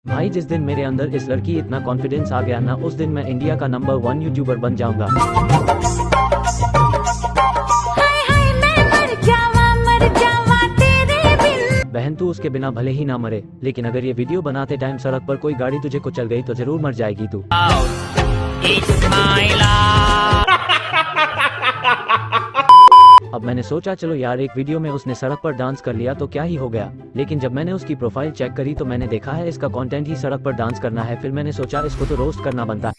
भाई जिस दिन मेरे अंदर इस लड़की इतना कॉन्फिडेंस आ गया ना, उस दिन मैं इंडिया का नंबर 1 यूट्यूबर बन जाऊंगा। बहन तू उसके बिना भले ही ना मरे, लेकिन अगर ये वीडियो बनाते टाइम सड़क पर कोई गाड़ी तुझे कुचल गई तो जरूर मर जाएगी तू। अब मैंने सोचा चलो यार, एक वीडियो में उसने सड़क पर डांस कर लिया तो क्या ही हो गया, लेकिन जब मैंने उसकी प्रोफाइल चेक करी तो मैंने देखा है इसका कंटेंट ही सड़क पर डांस करना है। फिर मैंने सोचा इसको तो रोस्ट करना बनता है।